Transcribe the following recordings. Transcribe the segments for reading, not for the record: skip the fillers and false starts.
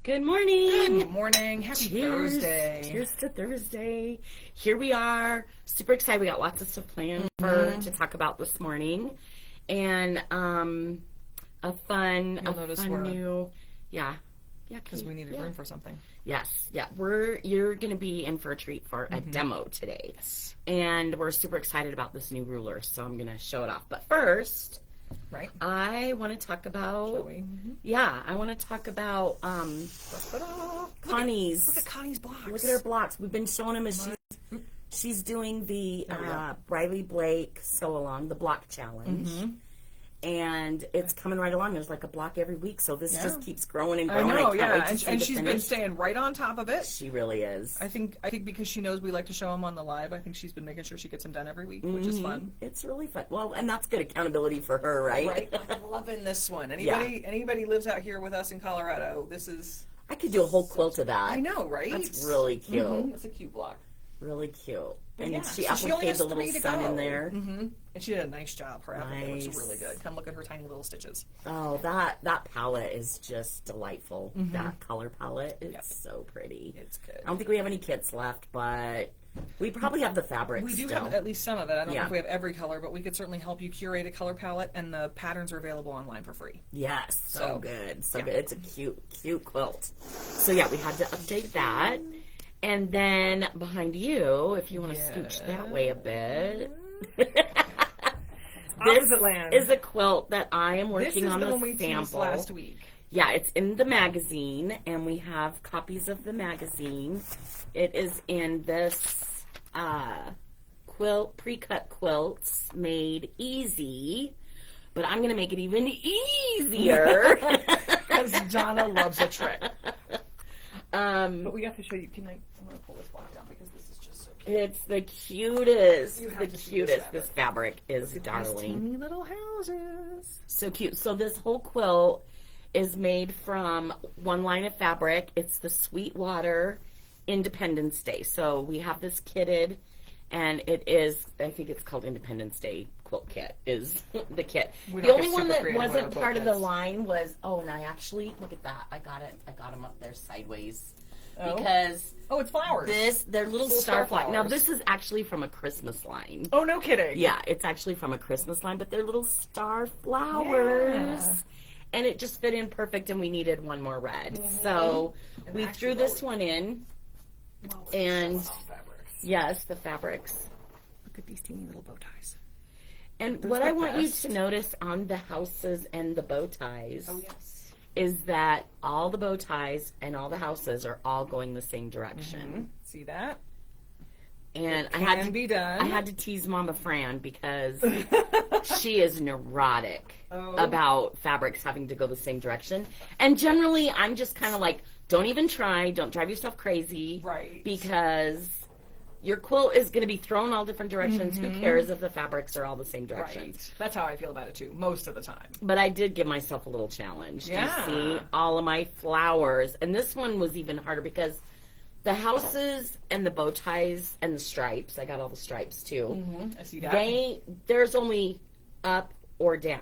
Good morning. Good morning. Happy Thursday. Cheers to Thursday. Here we are. Super excited. We got lots of stuff planned to talk about this morning. And a fun new because we needed room for something. Yes. Yeah. You're going to be in for a treat for a demo today. Yes. And we're super excited about this new ruler, so I'm going to show it off. But first, right. I want to talk about I want to talk about Connie's. Look at Connie's blocks. Look at her blocks. We've been showing them as she's doing the Riley Blake sew along, the block challenge. And it's coming right along. There's like a block every week, so this just keeps growing and growing. I know, and she's been staying right on top of it. She really is. I think because she knows we like to show them on the live, I think she's been making sure she gets them done every week, which is fun. It's really fun. Well, and that's good accountability for her, right? Right. I'm loving this one. Anybody lives out here with us in Colorado, this is... I could do a whole quilt of that. I know, right? That's really cute. It's a cute block. Really cute. But and she appliqued the little sun in there. And she did a nice job. Her applique looks really good. Come look at her tiny little stitches. Oh, that palette is just delightful. That color palette is so pretty. It's good. I don't think we have any kits left, but we probably have the fabrics. We do have at least some of it. I don't know if we have every color, but we could certainly help you curate a color palette, and the patterns are available online for free. Yes, so good. So good. It's a cute quilt. So yeah, we had to update that. And then behind you, if you want to scooch that way a bit, this is a quilt that I am working on a sample. Last week. Yeah, it's in the magazine, and we have copies of the magazine. It is in this quilt, pre-cut quilts made easy, but I'm going to make it even easier. Because Donna loves a trick. But we have to show you. I'm going to pull this block down because this is just so cute. It's the cutest. The cutest. This fabric is darling. Teeny little houses. So cute. So this whole quilt is made from one line of fabric. It's the Sweetwater Independence Day. So we have this kitted, and it is, I think it's called Independence Day quilt kit is the kit. The only one that wasn't part of the line was, and I actually, look at that. I got them up there sideways. Because it's flowers. They're little star flowers. Now this is actually from a Christmas line. Oh, no kidding. Yeah, it's actually from a Christmas line, but they're little star flowers. Yeah. And it just fit in perfect, and we needed one more red. So we threw this one in. And yes, the fabrics. Look at these teeny little bow ties. And what I want you to notice on the houses and the bow ties is that all the bow ties and all the houses are all going the same direction. See that? And I had to tease Mama Fran because she is neurotic about fabrics having to go the same direction. And generally, I'm just kind of like, don't even try. Don't drive yourself crazy. Right. Because your quilt is going to be thrown all different directions. Who cares if the fabrics are all the same directions? Right. That's how I feel about it, too, most of the time. But I did give myself a little challenge. Yeah. Do you see all of my flowers? And this one was even harder because the houses and the bow ties and the stripes, I got all the stripes, too. I see that. There's only up or down,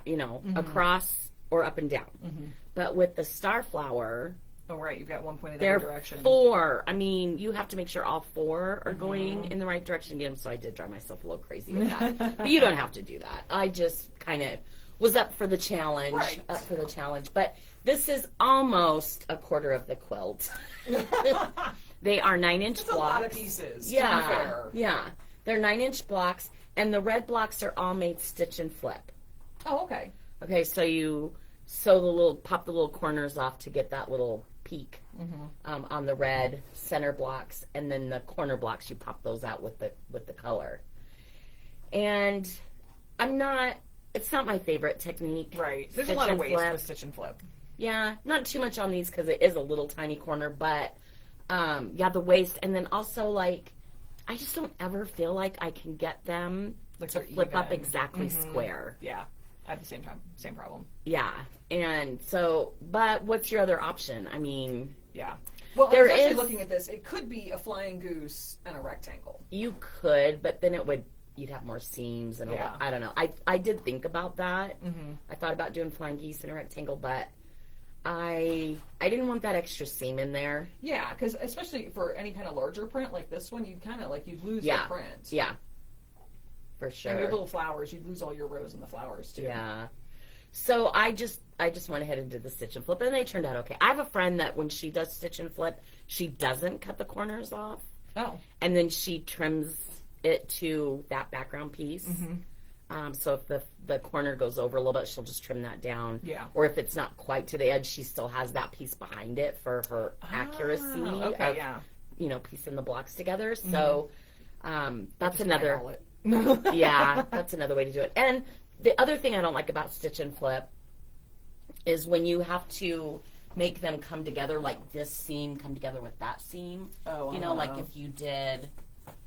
across or up and down. But with the star flower... Oh, right. You've got one pointed in every direction. Four. I mean, you have to make sure all four are going in the right direction again. So I did drive myself a little crazy with that. But you don't have to do that. I just kind of was up for the challenge. Right. But this is almost a quarter of the quilt. They are 9-inch blocks. That's a lot of pieces. Yeah. Yeah. They're 9-inch blocks, and the red blocks are all made stitch and flip. Oh, okay. Okay, so you pop the little corners off to get that little peak on the red center blocks, and then the corner blocks you pop those out with the color. And it's not my favorite technique. Right. There's a lot of ways to stitch and flip. Yeah, not too much on these because it is a little tiny corner, but the waist, and then also like I just don't ever feel like I can get them to flip up exactly square. Yeah. I have the same problem. Yeah. And so, but what's your other option? I mean, yeah. Well, I was actually looking at this. It could be a flying goose and a rectangle. You could, but then you'd have more seams and I don't know. I did think about that. I thought about doing flying geese and a rectangle, but I didn't want that extra seam in there. Yeah, because especially for any kind of larger print like this one, you'd kind of like you'd lose the print. Yeah, for sure. And your little flowers, you'd lose all your rows in the flowers too. Yeah. So I just went ahead and did the stitch and flip, and they turned out okay. I have a friend that when she does stitch and flip, she doesn't cut the corners off. Oh. And then she trims it to that background piece. So if the corner goes over a little bit, she'll just trim that down. Yeah. Or if it's not quite to the edge, she still has that piece behind it for her accuracy okay, of, piecing the blocks together. So that's another, that's another way to do it. And the other thing I don't like about stitch and flip is when you have to make them come together, like this seam come together with that seam. Oh, like if you did,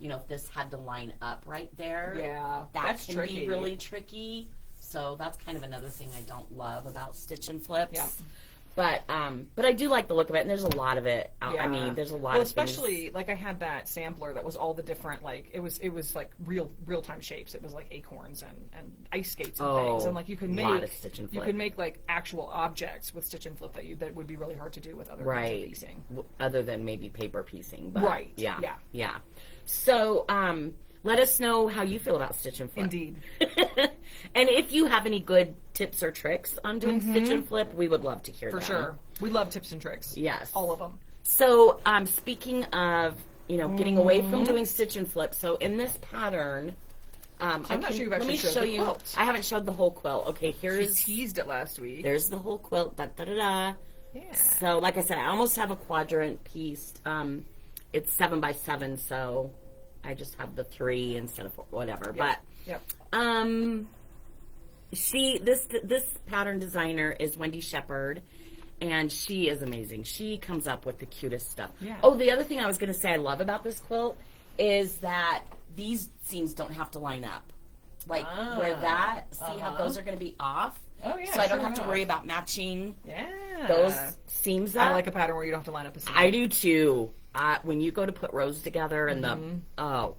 if this had to line up right there. Yeah, that can be really tricky. So that's kind of another thing I don't love about stitch and flips. Yeah. But I do like the look of it, and there's a lot of it. Yeah. I mean, there's a lot of especially things. Like I had that sampler that was all the different, like it was like real time shapes. It was like acorns and ice skates and things, and like you could make a lot of stitch and flip. You could make like actual objects with stitch and flip that would be really hard to do with other kinds of piecing. Other than maybe paper piecing, but right? Yeah. So let us know how you feel about stitch and flip. Indeed. And if you have any good tips or tricks on doing stitch and flip, we would love to hear them. For sure. We love tips and tricks. Yes. All of them. So speaking of, getting away from doing stitch and flip, so in this pattern, I'm not sure you've actually showed the quilt. I haven't showed the whole quilt. Okay, here's... She teased it last week. There's the whole quilt. Da-da-da-da. Yeah. So, like I said, I almost have a quadrant pieced. It's 7 by 7, so I just have the 3 instead of 4, whatever. Yep. But this pattern designer is Wendy Shepherd, and she is amazing. She comes up with the cutest stuff. Yeah. Oh, the other thing I was going to say I love about this quilt is that these seams don't have to line up. Like where that, see how those are going to be off? Oh, yeah. So I don't have to worry about matching Yeah. those seams up. I like a pattern where you don't have to line up a seam. I do too. When you go to put rows together and so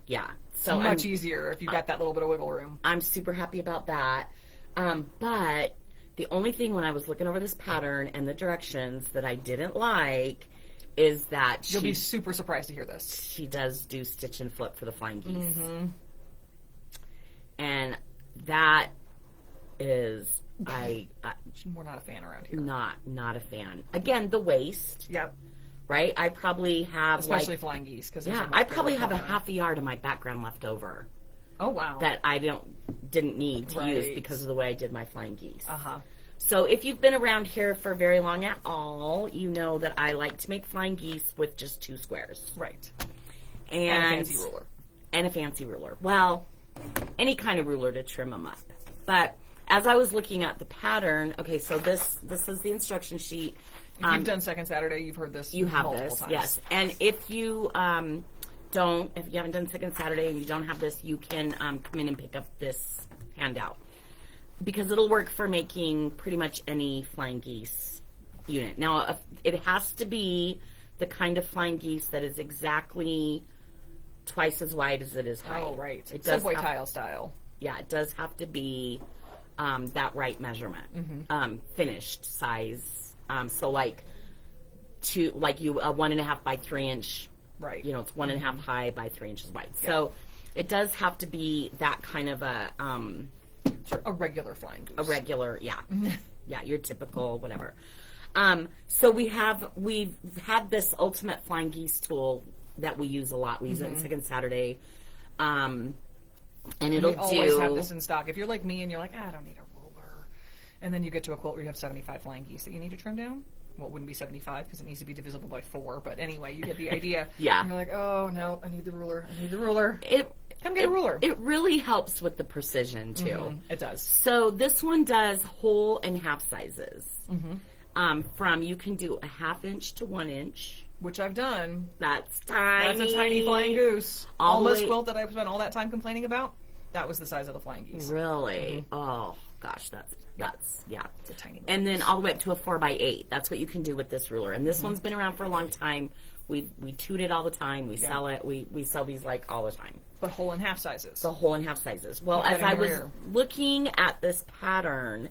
it's much easier if you've got that little bit of wiggle room. I'm super happy about that. But the only thing when I was looking over this pattern and the directions that I didn't like is that you'll be super surprised to hear this. She does do stitch and flip for the flying geese. And that is we're not a fan around here. Not a fan. Again, the waist. Yep. Right? I probably have especially flying geese because I probably have a half a yard of my background left over. Oh wow. That I didn't need to use because of the way I did my flying geese. Uh-huh. So if you've been around here for very long at all, you know that I like to make flying geese with just 2 squares. Right. And a fancy ruler. And a fancy ruler. Well, any kind of ruler to trim them up. But as I was looking at the pattern, okay, so this is the instruction sheet. If you've done Second Saturday, you've heard this. You have multiple this, times. yes. And if you if you haven't done Second Saturday and you don't have this, you can come in and pick up this handout because it'll work for making pretty much any flying geese unit. Now, it has to be the kind of flying geese that is exactly twice as wide as it is high. Oh, right. It does Subway tile style. Yeah, it does have to be that right measurement, finished size. So like a 1.5 by 3 inch. Right. It's 1.5 high by 3 inches wide. Yeah. So it does have to be that kind of a regular flying goose. A regular, yeah. Yeah, your typical whatever. So we've had this ultimate flying geese tool that we use a lot. We use it on Second Saturday. And it'll we always have this in stock. If you're like me and you're like, I don't need a ruler, and then you get to a quilt where you have 75 flying geese that you need to trim down. Well, it wouldn't be 75 because it needs to be divisible by 4. But anyway, you get the idea. Yeah. And you're like, oh no, I need the ruler. I need the ruler. Come get a ruler. It really helps with the precision too. It does. So this one does whole and half sizes. From you can do a 1/2 inch to 1 inch. Which I've done. That's tiny. That's a tiny flying goose. All this quilt that I spent all that time complaining about, that was the size of the flying geese. Really? Oh gosh, that's yeah. It's a tiny. And then all the way up to a 4x8. That's what you can do with this ruler. And this one's been around for a long time. We toot it all the time. We sell it. We sell these like all the time. But whole and half sizes. The whole and half sizes. Well, as I was looking at this pattern,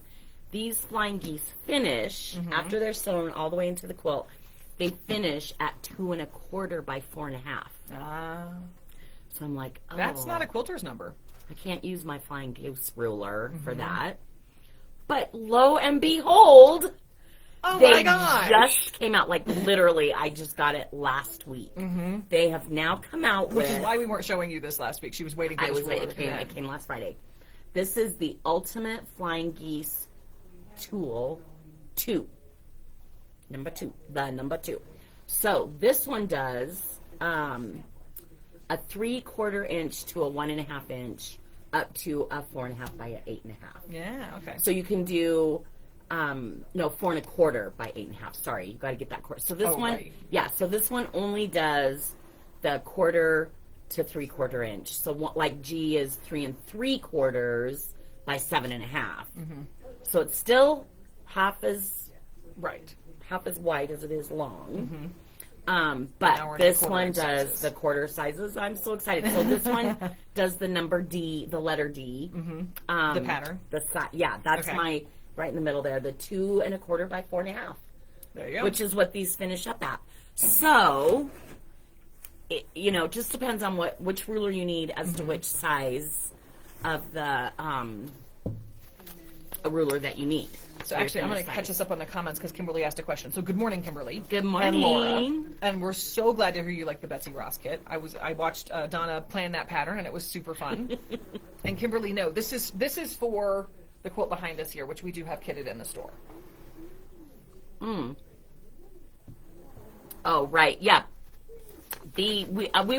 these flying geese finish after they're sewn all the way into the quilt. They finish at 2¼ by 4½. So I'm like, oh, That's not a quilter's number. I can't use my flying goose ruler for that. But lo and behold, Oh they my gosh! just came out. Like literally, I just got it last week. They have now come out Which with. is why we weren't showing you this last week. She was waiting for I this was ruler it to come in. came last Friday. This is the Ultimate Flying Geese Tool 2. Number 2. The number 2. So this one does a 3/4 inch to a 1½ inch up to a 4½ by a 8½. Yeah, okay. So you can do no 4¼ by 8½. Sorry, you got to get that quarter. So this one, right. yeah. So this one only does the 1/4 to 3/4 inch. So like G is 3 3/4 by 7½. So it's still half as wide as it is long. But this one does sizes. the quarter sizes. I'm so excited. So this one does the number D, the letter D. The pattern. Yeah, that's Okay. my right in the middle there. The 2¼ by 4½, There you go. which is what these finish up at. So, it just depends on which ruler you need as to which size of the a ruler that you need. So actually, I'm going to catch us up on the comments because Kimberly asked a question. So good morning, Kimberly. Good morning. And Laura. And we're so glad to hear you like the Betsy Ross kit. I watched Donna plan that pattern, and it was super fun. And Kimberly, no, this is for the quilt behind us here, which we do have kitted in the store. Oh, right. Yeah. We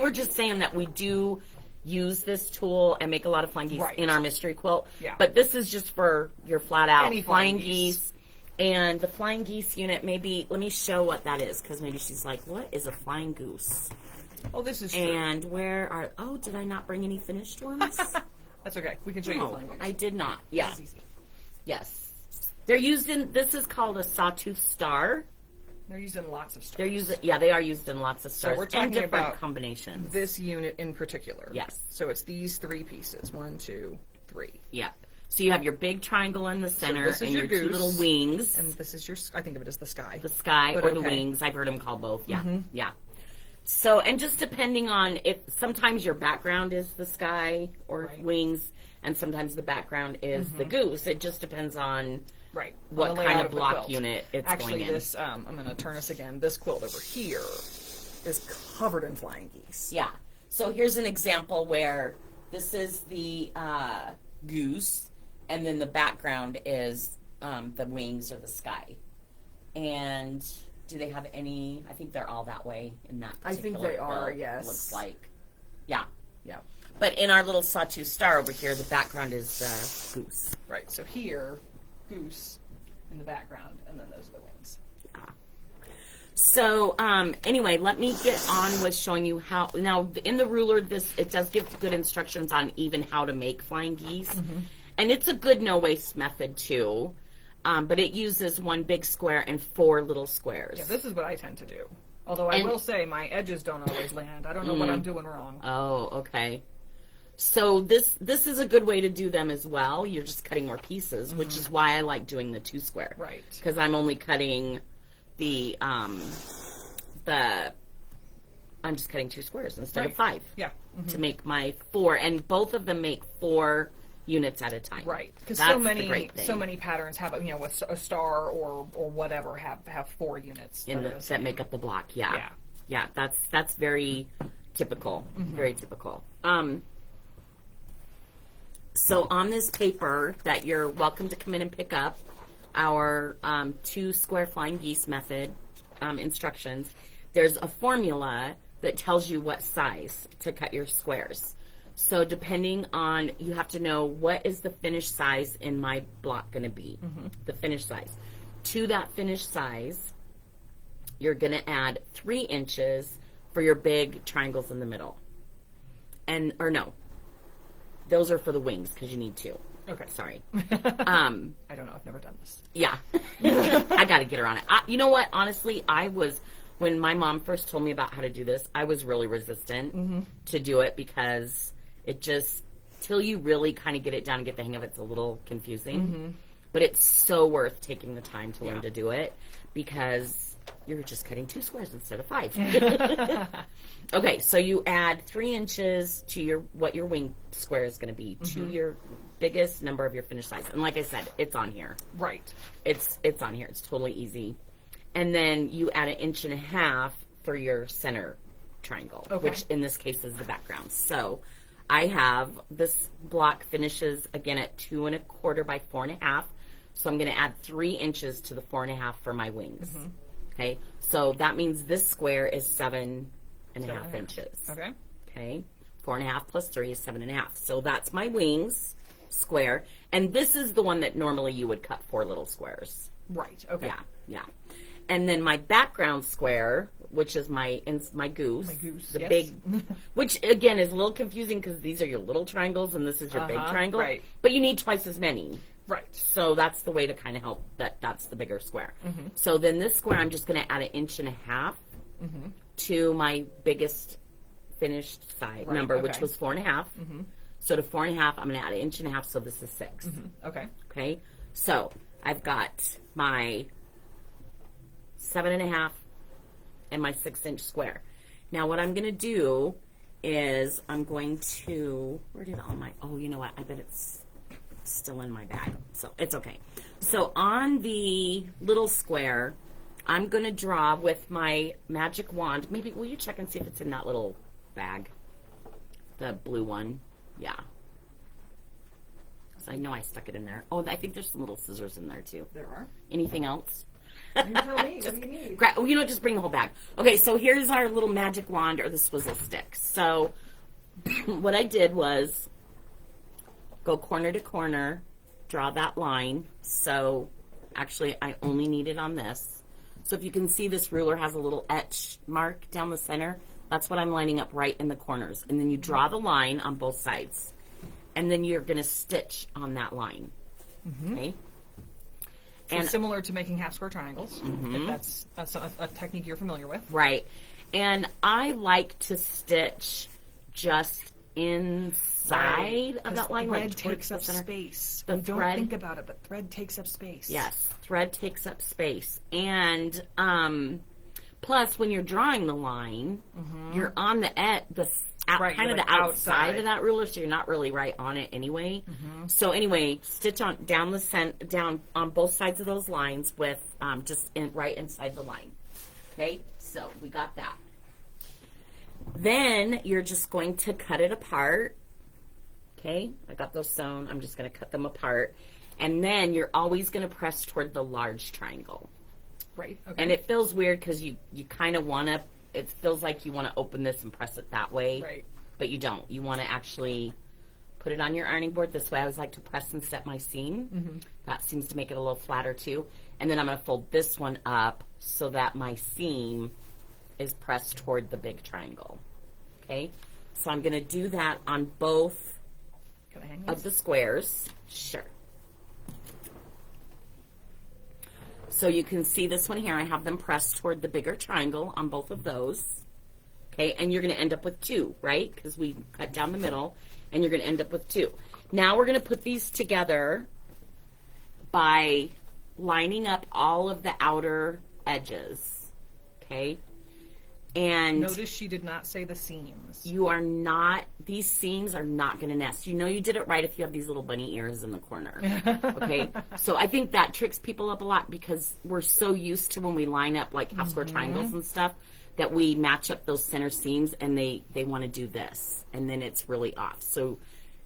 were just saying that we do use this tool and make a lot of flying geese Right. in our mystery quilt. Yeah. But this is just for your flat out Any flying flying geese. geese. And the flying geese unit, maybe, let me show what that is, because maybe she's like, what is a flying goose? Oh, this is true. And did I not bring any finished ones? That's okay. We can show you the No, flying geese. I did not. Yeah. This is easy. Yes. They're used in, this is called a sawtooth star. They They are used in lots of stars we're and talking different about combinations. this unit in particular. Yes. So it's these 3 pieces. 1, 2, 3. Yeah. So you have your big triangle in the center this is and your your 2 goose. little wings. And this is I think of it as the sky. The sky But or the okay. wings. I've heard them called both. Yeah. Yeah. So, and just depending on if sometimes your background is the sky or Right. wings, and sometimes the background is the goose. It just depends on Right. what On the kind layout of the block quilt. unit it's Actually, going in. this, I'm going to turn us again. This quilt over here is covered in flying geese. Yeah. So here's an example where this is the goose, and then the background is the wings or the sky. And do they have any? I think they're all that way in that. I think particular they are, quilt, yes. Looks like. Yeah. Yeah. But in our little sawtooth star over here, the background is the goose. Right. So here, goose in the background, and then those are the wings. So anyway, let me get on with showing you how. Now, in the ruler, it does give good instructions on even how to make flying geese. And it's a good no-waste method, too. But it uses 1 big square and 4 little squares. Yeah, this is what I tend to do. Although I will say my edges don't always land. I don't know what I'm doing wrong. Oh, okay. So this is a good way to do them as well. You're just cutting more pieces, which is why I like doing the 2 square. Right. Because I'm only cutting I'm just cutting 2 squares instead of 5. Yeah. To make my 4, and both of them make 4 units at a time. Right. Because That's so the great many thing. patterns have with a star or whatever have 4 units that make up the block. Yeah. Yeah. Yeah, that's very typical. Very typical. So on this paper that you're welcome to come in and pick up, our 2 square flying geese method instructions, there's a formula that tells you what size to cut your squares. So depending on, you have to know what is the finished size in my block going to be, the finished size. To that finished size, you're going to add 3 inches for your big triangles in the middle. Or no, those are for the wings because you need 2. Okay. Sorry. I don't know. I've never done this. Yeah. I got to get her on it. You know what? Honestly, when my mom first told me about how to do this, I was really resistant to do it because it just, till you really kind of get it down and get the hang of it, it's a little confusing. but it's so worth taking the time to learn to do it because you're just cutting 2 squares instead of 5. Okay, so you add 3 inches to what your wing square is going to be to your biggest number of your finished size. And like I said, it's on here. Right. It's on here. It's totally easy. And then you add 1.5 inches for your center triangle, which in this case is the background. So I have this block finishes again at 2 1/4 by 4 1/2. So I'm going to add 3 inches to the 4 1/2 for my wings. Okay, so that means this square is 7.5 inches. Okay. Okay, 4 1/2 plus 3 is 7.5. So that's my wings square, and this is the one that normally you would cut 4 little squares. Right. Okay. Yeah, yeah. And then my background square, which is my goose, the big, which again is a little confusing because these are your little triangles and this is your big triangle. Right. But you need twice as many. Right. So that's the way to kind of help that's the bigger square. So then this square, I'm just going to add 1.5 inches to my biggest finished side number, which was 4 1/2. So to 4 1/2, I'm going to add 1.5 inches, so this is 6. Okay. Okay. So I've got my 7.5 and my 6-inch square. Now what I'm going to do is I'm going to, where did all my, oh, you know what? I bet it's still in my bag. So it's okay. So on the little square, I'm going to draw with my magic wand. Maybe, will you check and see if it's in that little bag? The blue one. Yeah. So I know I stuck it in there. Oh, I think there's some little scissors in there too. There are. Anything else? You tell me. What do you need? You know, just bring the whole bag. Okay, so here's our little magic wand or the swizzle stick. So what I did was go corner to corner, draw that line. So actually, I only need it on this. So if you can see, this ruler has a little etch mark down the center. That's what I'm lining up right in the corners. And then you draw the line on both sides. And then you're going to stitch on that line. Okay? So And similar to making half square triangles, if that's a technique you're familiar with. Right. And I like to stitch just inside of that line. Thread like takes towards up the center. space. The We don't thread- think about it, but thread takes up space. Yes, thread takes up space. And plus, when you're drawing the line, you're on the Right, kind you're of the like outside outside. of that ruler, so you're not really right on it anyway. So anyway, stitch on down on both sides of those lines with just right inside the line. Okay, so we got that. Then you're just going to cut it apart. Okay, I got those sewn. I'm just going to cut them apart. And then you're always going to press toward the large triangle. Right. Okay. And it feels weird because you kind of want to, it feels like you want to open this and press it that way. Right. But you don't. You want to actually put it on your ironing board this way. I always like to press and set my seam. That seems to make it a little flatter too. And then I'm going to fold this one up so that my seam is pressed toward the big triangle. Okay? So I'm going to do that on both Can I hang of these? the squares. Sure. So you can see this one here. I have them pressed toward the bigger triangle on both of those. Okay, and you're going to end up with 2, right? Because we cut down the middle, and you're going to end up with 2. Now we're going to put these together by lining up all of the outer edges. Okay? And Notice she did not say the seams. you are not, these seams are not going to nest. You know you did it right if you have these little bunny ears in the corner. Okay? So I think that tricks people up a lot because we're so used to when we line up like half square triangles and stuff that we match up those center seams and they want to do this. And then it's really off. So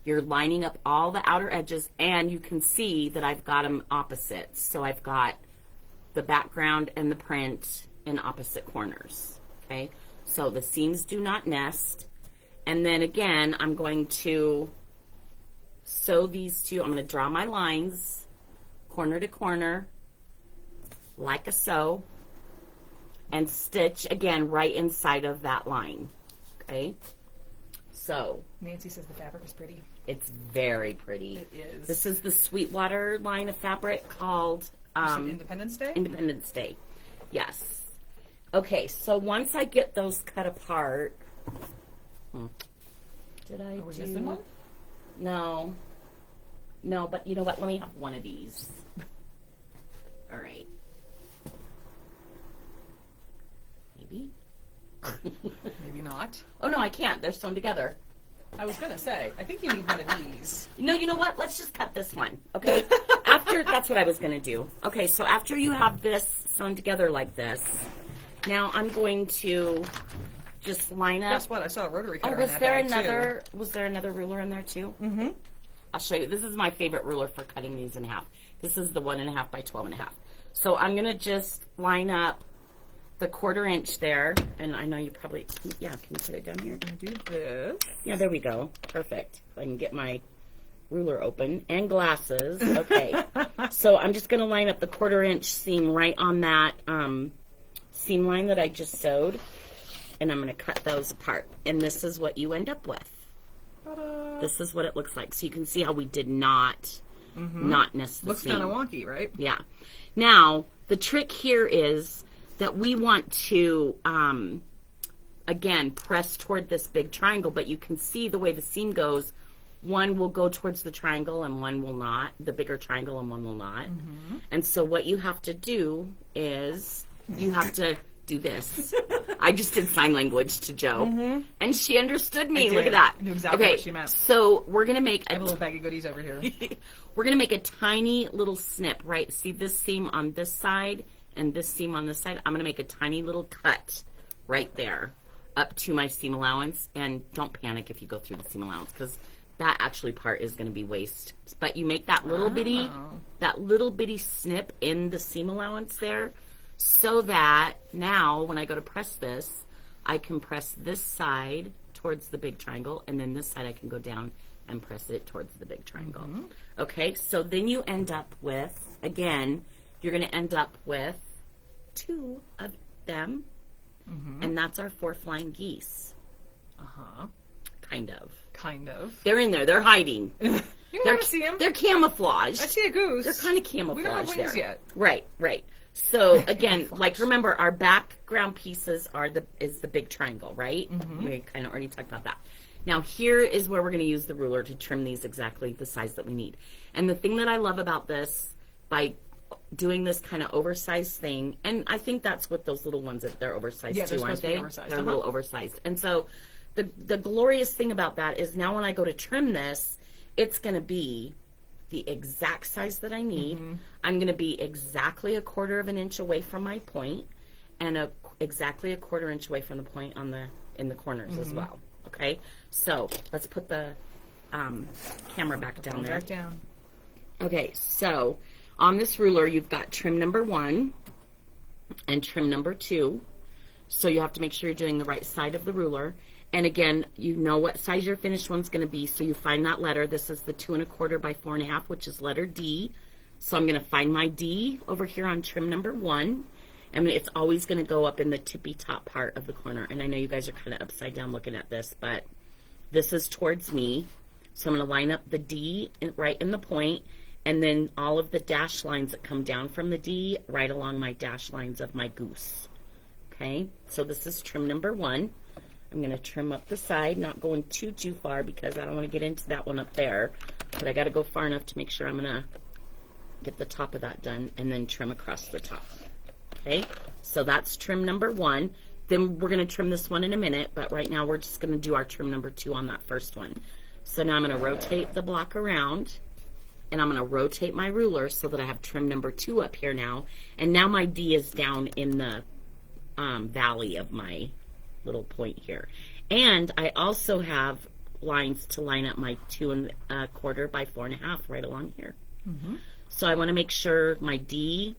you're lining up all the outer edges and you can see that I've got them opposite. So I've got the background and the print in opposite corners. Okay, so the seams do not nest. And then again, I'm going to sew these two. I'm going to draw my lines corner to corner like a sew and stitch again right inside of that line. Okay, so Nancy says the fabric is pretty. it's very pretty. It is. This is the Sweetwater line of fabric called You said Independence Day? Independence Day. Yes. Okay, so once I get those cut apart, did I Are we do? missing one? No, but you know what? Let me have one of these. All right. Maybe. Maybe not. Oh, no, I can't. They're sewn together. I was going to say, I think you need one of these. No, you know what? Let's just cut this one, okay? That's what I was going to do. Okay, so after you have this sewn together like this, now I'm going to just line up. Guess what? I saw a rotary cutter Was in that there bag, was there another ruler in there too? Mm-hmm. I'll show you. This is my favorite ruler for cutting these in half. This is the 1.5 by 12.5. So I'm going to just line up the 1/4 inch there, and I know you probably, yeah, can you put it down here? Do this. Yeah, there we go. Perfect. I can get my ruler open and glasses. Okay. So I'm just going to line up the 1/4 inch seam right on that seam line that I just sewed, and I'm going to cut those apart. And this is what you end up with. Ta-da. This is what it looks like. So you can see how we did not miss the Looks seam. kind of wonky, right? Yeah. Now, the trick here is that we want to, again, press toward this big triangle, but you can see the way the seam goes. One will go towards the triangle and one will not, the bigger triangle and one will not. And so what you have to do is you have to do this. I just did sign language to Joe, and she understood me. Look at that. I knew exactly Okay, what she meant. so we're going to make I have a little bag of goodies over here. we're going to make a tiny little snip, right? See this seam on this side and this seam on this side? I'm going to make a tiny little cut right there up to my seam allowance. And don't panic if you go through the seam allowance, because that actually part is going to be waste. But you make that little bitty snip in the seam allowance there, so that now when I go to press this, I can press this side towards the big triangle, and then this side I can go down and press it towards the big triangle. Okay, so then you end up with, again, you're going to end up with 2 of them, and that's our 4 flying geese. Kind of. Kind of. They're in there. They're hiding. You never see them. They're camouflaged. I see a goose. They're kind of camouflaged. We don't have wings there. yet. Right, right. So again, like remember, our background pieces is the big triangle, right? We kind of already talked about that. Now here is where we're going to use the ruler to trim these exactly the size that we need. And the thing that I love about this, by doing this kind of oversized thing, and I think that's what those little ones, they're oversized Yeah, they're too, aren't supposed to be they? oversized. They're a little oversized. And so the glorious thing about that is now when I go to trim this, it's going to be the exact size that I need. I'm going to be exactly 1/4 inch away from my point, and exactly 1/4 inch away from the point in the corners as well. Okay, so let's put the camera back down there. Back down. Okay, so on this ruler you've got trim number 1 and trim number 2. So you have to make sure you're doing the right side of the ruler. And again, you know what size your finished one's going to be, so you find that letter. This is the 2 1/4 by 4.5, which is letter D. So I'm going to find my D over here on trim number 1. And it's always going to go up in the tippy top part of the corner. And I know you guys are kind of upside down looking at this, but this is towards me. So I'm going to line up the D right in the point, and then all of the dash lines that come down from the D right along my dash lines of my goose. Okay, so this is trim number 1. I'm going to trim up the side, not going too far because I don't want to get into that one up there. But I got to go far enough to make sure I'm going to get the top of that done and then trim across the top. Okay, so that's trim number 1. Then we're going to trim this one in a minute, but right now we're just going to do our trim number 2 on that first one. So now I'm going to rotate the block around, and I'm going to rotate my ruler so that I have trim number 2 up here now. And now my D is down in the valley of my little point here. And I also have lines to line up my 2 1/4 by 4.5 right along here. So I want to make sure my D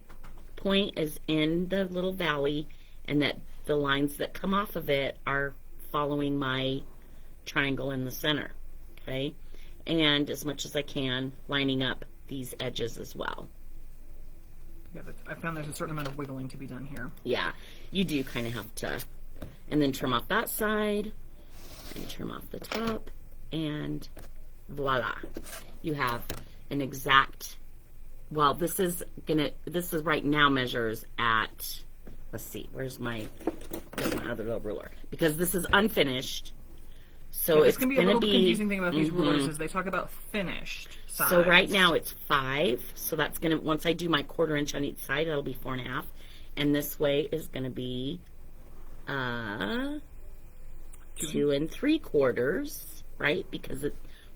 point is in the little valley and that the lines that come off of it are following my triangle in the center. Okay, and as much as I can, lining up these edges as well. Yeah, I found there's a certain amount of wiggling to be done here. Yeah, you do kind of have to. And then trim off that side, and trim off the top, and voila. You have an exact, well, this is right now measures at, let's see, where's my other little ruler? Because this is unfinished. So This it's can be a going to little be confusing thing about these rulers is they talk about finished size. So right now it's 5. So that's going to, once I do my 1/4 inch on each side, it'll be 4.5. And this way is going to be 2 3/4, right? Because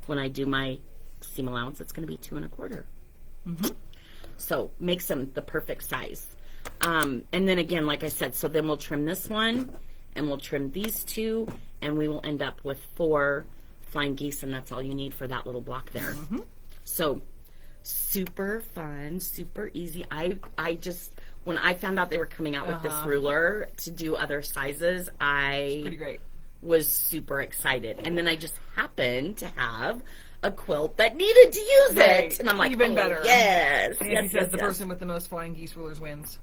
when I do my seam allowance, it's going to be 2 1/4. So makes them the perfect size. And then again, like I said, so then we'll trim this one, and we'll trim these 2, and we will end up with 4 flying geese, and that's all you need for that little block there. So super fun, super easy. I just, when I found out they were coming out with this ruler to do other sizes, I Pretty great. was super excited. And then I just happened to have a quilt that needed to use it. And I'm like, even oh, better. yes. And yes, he says yes, the yes. person with the most flying geese rulers wins.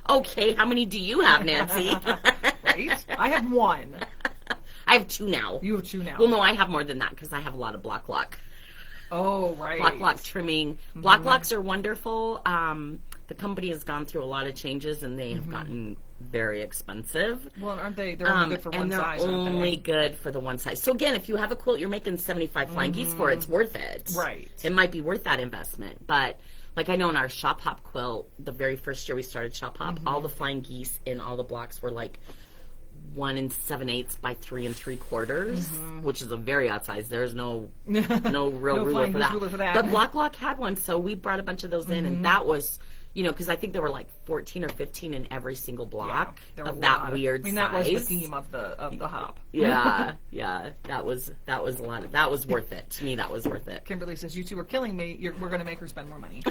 Okay, how many do you have, Nancy? Right? I have 1. I have 2 now. You have 2 now. Well, no, I have more than that because I have a lot of block lock. Oh, right. Block lock trimming. Block locks are wonderful. The company has gone through a lot of changes, and they have gotten very expensive. Well, aren't they? They're only good for one and they're size, aren't only they? good for the one size. So again, if you have a quilt you're making 75 flying geese for, it's worth it. Right. It might be worth that investment. But like I know in our Shop Hop quilt, the very first year we started Shop Hop, all the flying geese in all the blocks were like 1 7/8 by 3 3/4, which is a very odd size. There's no real No ruler flying for geese that. ruler for that. But Block Lock had one, so we brought a bunch of those in, and that was, because I think there were like 14 or 15 in every single block There were of a that lot. weird I mean, size. that was the theme of the hop. Yeah, that was a lot. That was worth it to me. That was worth it. Kimberly says, "You two are killing me. We're going to make her spend more money,"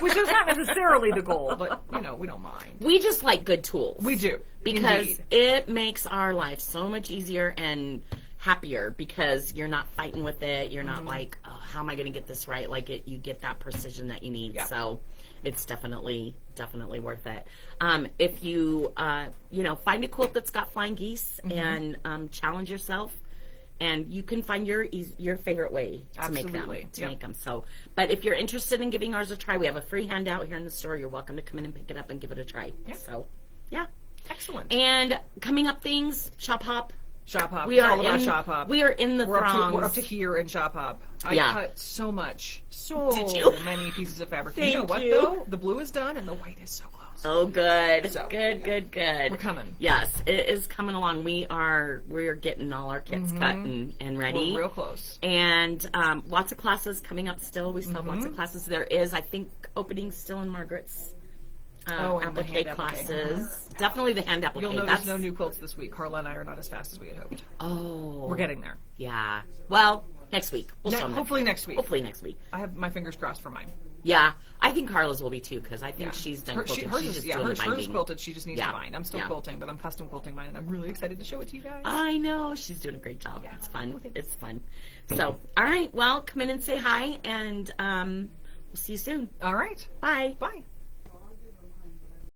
which is not necessarily the goal, but we don't mind. We just like good tools. We do because indeed. it makes our life so much easier and happier because you're not fighting with it. You're not like, oh, how am I going to get this right? Like you get that precision that you need. Yeah. So it's definitely worth it. If you find a quilt that's got flying geese and challenge yourself, and you can find your favorite way to make them. So, but if you're interested in giving ours a try, we have a free handout here in the store. You're welcome to come in and pick it up and give it a try. Yeah. So, yeah. Excellent. And coming up things, Shop Hop. Shop Hop. We are all about in, Shop Hop. We are in the throngs. We're up to here in Shop Hop. I cut so Did you? many pieces of fabric. Thank you know what you. though? The blue is done and the white is so close. Oh, good. So, Good. We're coming. Yes, it is coming along. We're getting all our kits cut and ready. We're real close. And lots of classes coming up still. We still have lots of classes. There is, I think, openings still in Margaret's and the applique hand classes. Definitely the hand applique. You'll notice no new quilts this week. Carla and I are not as fast as we had hoped. Oh. We're getting there. Yeah. Well, next week. We'll show them hopefully next week. Hopefully next week. I have my fingers crossed for mine. Yeah. I think Carla's will be too, because I think she's done quilting. Hers She's is, just yeah, doing the hers binding. is quilted. She just needs to bind. I'm still quilting, but I'm custom quilting mine, and I'm really excited to show it to you guys. I know. She's doing a great job. It's fun. It's fun. So, all right. Well, come in and say hi, and we'll see you soon. All right. Bye. Bye.